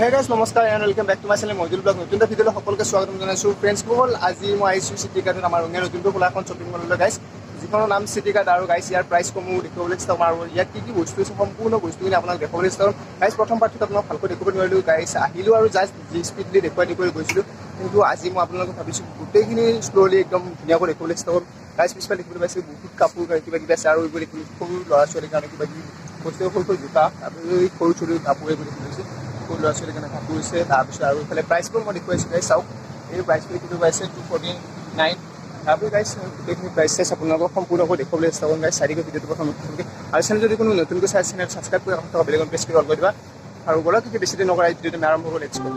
Hey guys, namaskar and welcome back to my channel Maidul vlog. Notun video সকলকে স্বাগতম জানাইছো friends সকল আজি মই আইছো Citykard আমাৰ ৰঙিয়া নতুন খোলা এখন shopping mall লৈ guys যিখনৰ নাম Citykard আৰু guys ইয়াৰ price কম দেখাবলৈ চেষ্টা আৰু ইয়াত কি বস্তু আছে সম্পূৰ্ণ বস্তুখিনি আপোনাক দেখাবলৈ চেষ্টা guys প্ৰথম পাৰ্টত আপোনাক ভালকৈ দেখাব নোৱাৰিলো guys আহিলো আৰু জাস্ট স্পিডলি দেখুৱাই গৈছিলো কিন্তু আজি মই আপোনালোকক ভাবিছো গোটেইখিনি স্লোলি একদম ধুনীয়াকৈ দেখাবলৈ চেষ্টা guys পিছফালে দেখিবলৈ পাইছে বহুত কাপোৰ কিবা কিবা আছে আৰু এইবোৰ সৰু ল'ৰা ছোৱালীৰ কাৰণে কিবা কিবি বস্তু সৰু জোতা আৰু সৰু ছোৱালী কাপোৰ এইবোৰ দেখিছে কোন ল'ৰা ছোৱালীৰ কাৰণে কাপোৰ আছে তাৰপিছত আৰু ইফালে প্ৰাইচবোৰ মই দেখুৱাইছোঁ গাইছ চাওক এই প্ৰাইচবোৰ কিটো পাইছে 249 তাৰপিছত গাইছ গোটেইখিনি প্ৰাইচ চাইজ আপোনালোকক সম্পূৰ্ণকৈ দেখুৱাবলৈ চেষ্টা কৰিম গাইছ চাৰিকৈ ভিডিঅ'টো প্ৰথম আৰু চেনেল যদি কোনো নতুনকৈ চাই চেনেল ছাবস্ক্ৰাইব কৰি থকা বেলেগত প্ৰেছ কৰি অল কৰি দিবা আৰু বলক কি বেছি দিন নকৰা এই ভিডিঅ'টো আমি আৰম্ভ কৰোঁ let's go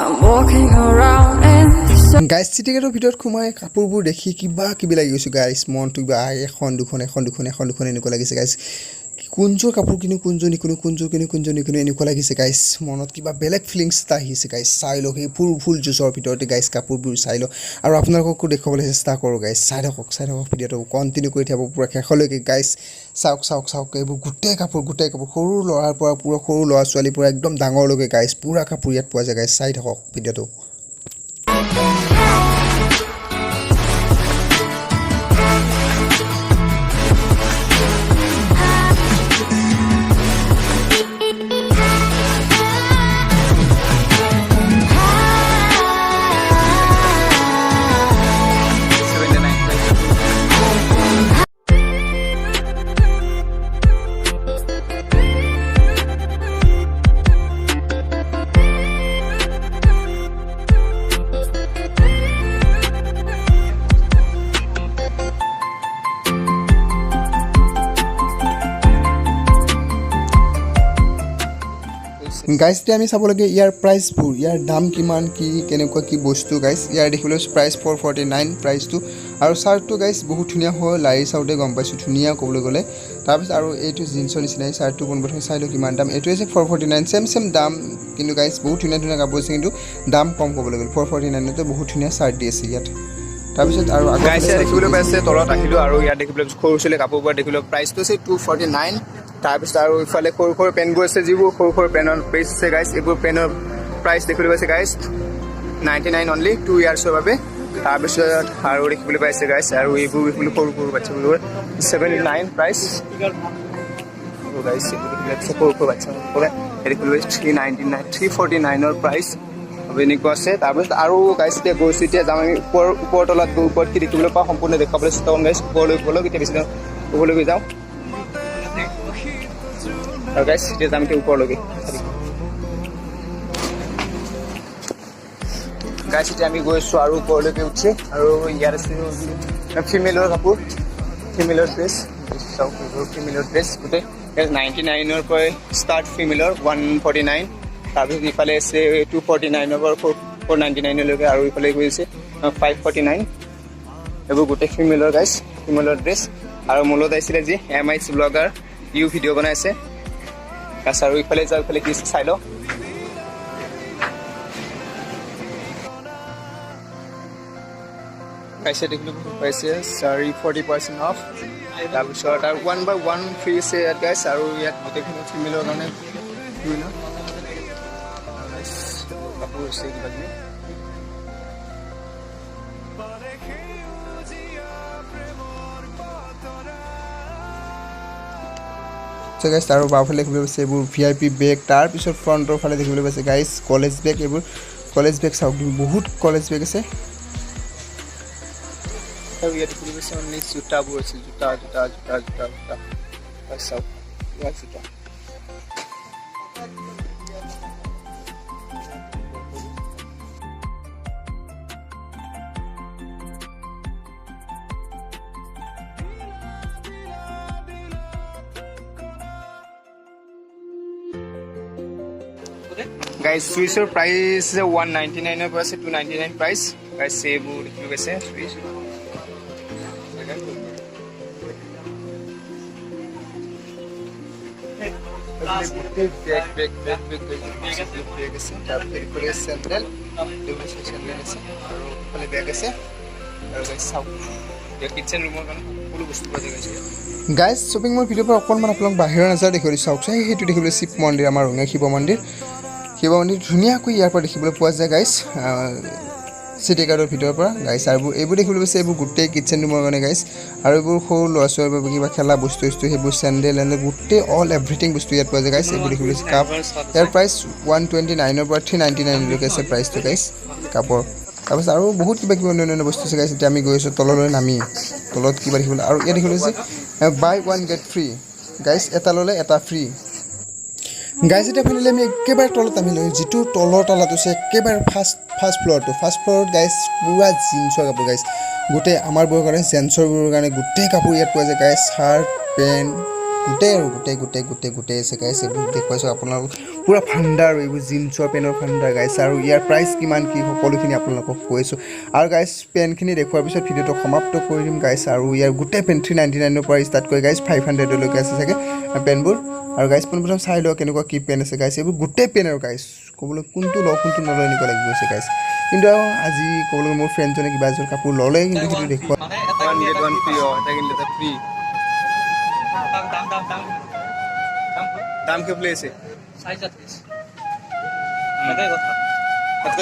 I'm walking around in গাইছ Citykardৰ ভিতৰত সোমাই কাপোৰবোৰ দেখি কিবা কিবি লাগি গৈছে গাইছ মনটো কিবা এখন দুখন এনেকুৱা লাগিছে গাইছ কোনজোৰ কাপোৰ কিনো কোনজোৰ নিকিনো এনেকুৱা লাগিছে গাইছ মনত কিবা বেলেগ ফিলিংছ এটা আহিছে গাইছ চাই লওক এই ফুল জুচৰ ভিতৰতে গাইছ কাপোৰবোৰ চাই লওক আৰু আপোনালোককো দেখুৱাবলৈ চেষ্টা কৰোঁ গাইছ চাই থাকক ভিডিঅ'টো কণ্টিনিউ কৰি থাকিব পুৰা শেষলৈকে গাইছ চাওক এইবোৰ গোটেই কাপোৰ সৰু ল'ৰাৰ পৰা পুৰা সৰু ল'ৰা ছোৱালীৰ পৰা একদম ডাঙৰলৈকে গাইছ পুৰা কাপোৰ ইয়াত পোৱা যায় গাইছ চাই থাকক ভিডিঅ'টো গাইছ এতিয়া আমি চাব লাগে ইয়াৰ প্ৰাইচবোৰ ইয়াৰ দাম কিমান কি কেনেকুৱা কি বস্তু গাইছ ইয়াৰ দেখিবলৈ প্ৰাইচ 449 প্ৰাইচটো আৰু চাৰ্টটো গাইছ বহুত ধুনীয়া হয় লাৰি চাউতে গম পাইছোঁ ধুনীয়া ক'বলৈ গ'লে তাৰপিছত আৰু এইটো জিন্সৰ নিচিনাই চাৰ্টটো পোনপ্ৰথমে চাই লওঁ কিমান দাম এইটো আছে 449 চেম দাম কিন্তু গাইছ বহুত ধুনীয়া কাপোৰ আছে কিন্তু দাম কম ক'বলৈ গ'লে 449 তে বহুত ধুনীয়া চাৰ্ট দি আছে ইয়াত তাৰপিছত আৰু গাইছ দেখিবলৈ পাইছে তলত আহিলো আৰু ইয়াত দেখিবলৈ সৰু ছোৱালী কাপোৰবোৰ দেখিবলৈ প্ৰাইচটো আছে 249 তাৰপিছত আৰু ইফালে সৰু পেনবোৰ আছে যিবোৰ সৰু পেনৰ প্ৰাইচ আছে গাইছ এইবোৰ পেনৰ প্ৰাইচ দেখিবলৈ পাইছে গাইছ 99 অনলি 2 ইয়াৰ্ছৰ বাবে তাৰপিছত আৰু দেখিবলৈ পাইছে গাইছ আৰু এইবোৰ সৰু বাচ্চাবোৰৰ 79 প্ৰাইচ গাইছ সৰু বাচ্চাবোৰৰ দেখিবলৈ 349ৰ প্ৰাইচ এনেকুৱা আছে তাৰপিছত আৰু গাইছ এতিয়া গৈছোঁ এতিয়া যাম আমি ওপৰ তলত ওপৰত কি দেখিবলৈ পাওঁ সম্পূৰ্ণ দেখাবলৈ চেষ্টা কৰিম গাইছ ওপৰলৈ এতিয়া বেছি ওপৰলৈ যাওঁ আৰু গাইছ এতিয়া যাম এতিয়া ওপৰলৈকে গাইছ এতিয়া আমি গৈছোঁ আৰু ওপৰলৈকে উঠি আৰু ইয়াত আছে ফিমেলৰ কাপোৰ ফিমেলৰ ড্ৰেছ চাওক ফিমেলৰ ড্ৰেছ গোটেই 99ৰ পৰা ষ্টাৰ্ট ফিমেলৰ 149 তাৰপিছত ইফালে আছে 249ৰ পৰা 499লৈকে আৰু ইফালে গৈছে 549 এইবোৰ গোটেই ফিমেলৰ গাইছ ফিমেলৰ ড্ৰেছ আৰু মূলত আহিছিলে যি Assamese ব্লগাৰ ইউ ভিডিঅ' বনাইছে আৰু ইফালে যাওঁ ইফালে কি চাই লওঁ পাইছে দেখিলোঁ পাইছে 40% অফ তাৰপিছত আৰু 1/1 ফ্ৰী আছে ইয়াত গাইছ আৰু ইয়াত গোটেইখিনি ফিমেলৰ কাৰণে কাপোৰ আছে কিবা কিবি গাইছ আৰু বাওঁফালে দেখিবলৈ পাইছে এইবোৰ VIP বেগ তাৰপিছত ফ্ৰণ্টৰ ফালে দেখিবলৈ পাইছে গাইছ কলেজ বেগ এইবোৰ কলেজ বেগ চাওক বহুত কলেজ বেগ আছে আৰু ইয়াত দেখিবলৈ পাইছে অনলি জোতাবোৰ আছে জোতা চাওক ইয়াত জোতা গাইছ সুইচৰ প্ৰাইচ 199ৰ পৰা আছে 299 প্ৰাইচ গাইছ এইবোৰ দেখিবলৈ পাইছে সুইচ Big আছে তারপরে করে স্যান্ডেল দুটো স্যান্ডেল আছে আর ওখানে ব্যাগ আছে আর গাইস সাউ কিচেন রুমের কারণে পুরো বস্তু পাওয়া যায় গাইজ শ্বপিং মল ভিডিঅ'ৰ পৰা অকণমান আপোনালোক বাহিৰৰ নাযাৰ দেখিবলৈ চাওকচোন সেইটো দেখিবলৈ শিৱ মন্দিৰ আমাৰ ৰঙীয়া শিৱ মন্দিৰ ধুনীয়াকৈ ইয়াৰ পৰা দেখিবলৈ পোৱা যায় গাইজ চিটিকাৰ্ডৰ ভিতৰৰ পৰা গাইজ আৰু এইবোৰ দেখিবলৈ পাইছে এইবোৰ গোটেই কিটচেন ৰুমৰ কাৰণে গাইজ আৰু এইবোৰ সৰু ল'ৰা ছোৱালীৰ বাবে কিবা খেলা বস্তু সেইবোৰ চেণ্ডেল গোটেই অল এভৰিথিং বস্তু ইয়াত পোৱা যায় গাইজ এইবোৰ দেখিবলৈ পাইছে কাপ ইয়াৰ প্ৰাইচ 129ৰ পৰা 399লৈকে আছে প্ৰাইচটো গাইজ কাপৰ তাৰপিছত আৰু বহুত কিবা কিবি অন্য বস্তু আছে গাইজ এতিয়া আমি গৈ আছোঁ তললৈ নামি তলত কিবা দেখিবলৈ আৰু ইয়াত দেখিবলৈ পাইছে বাই 1 get 3 গাইজ এটা ল'লে এটা ফ্ৰী গাইজ এতিয়া ফাইনেলি আমি একেবাৰে তলত আমি লৈ যিটো তলৰ তলাটো আছে একেবাৰে ফাৰ্ষ্ট ফ্ল'ৰত গাইজ পুৰা জিন্সৰ কাপোৰ গাইজ গোটেই আমাৰবোৰৰ কাৰণে জেন্টছৰবোৰৰ কাৰণে গোটেই কাপোৰ ইয়াত পোৱা যায় গাইজ চাৰ্ট পেণ্ট গোটেই আছে গাইজ এইবোৰ দেখুৱাইছোঁ আপোনালোকক পুৰা ভাণ্ডাৰ আৰু এইবোৰ জিন্সৰ পেণ্টৰ ভাণ্ডাৰ গাইজ আৰু ইয়াৰ প্ৰাইচ কিমান কি সকলোখিনি আপোনালোকক কৈছোঁ আৰু গাইজ পেণ্টখিনি দেখুৱাৰ পিছত ভিডিঅ'টো সমাপ্ত কৰি দিম গাইজ আৰু ইয়াৰ গোটেই পেণ্ট 399ৰ পৰা ষ্টাৰ্ট কৰি গাইজ 500লৈকে আছে চাগে পেণ্টবোৰ আৰু গাইজ পোনপ্ৰথম চাই লওক কেনেকুৱা কি পেণ্ট আছে গাইজ এইবোৰ গোটেই পেণ্ট আৰু গাইজ ক'বলৈ কোনটো লওঁ কোনটো নলওঁ এনেকুৱা লাগি গৈছে গাইজ কিন্তু আজি ক'বলৈ মোৰ ফ্ৰেণ্ডজনে কিবা এযোৰ কাপোৰ ল'লে কিন্তু সেইটো দেখুৱা দাম কি প্লেস है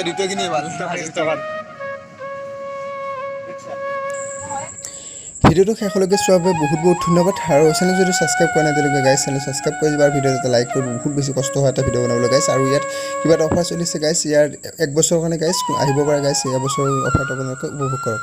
দ্বিতীয় কিনি ভাল ভিডিঅ'টো শেষলৈকে চোৱাৰ বাবে বহুত ধন্যবাদ আৰু চেনেল যদি ছাবস্ক্ৰাইব কৰা নাই তেতিয়ালৈকে গাইজ চেনেল ছাবস্ক্ৰাইব কৰি দিবা আৰু ভিডিঅ'টো এটা লাইক কৰি বহুত বেছি কষ্ট হয় এটা ভিডিঅ' বনাবলৈ গাইজ আৰু ইয়াত কিবা এটা অফাৰ চলিছে গাইজ ইয়াৰ 1 বছৰৰ কাৰণে গাইজ আহিব পাৰে গাইজ এই বছৰৰ অফাৰটো আপোনালোকে উপভোগ কৰক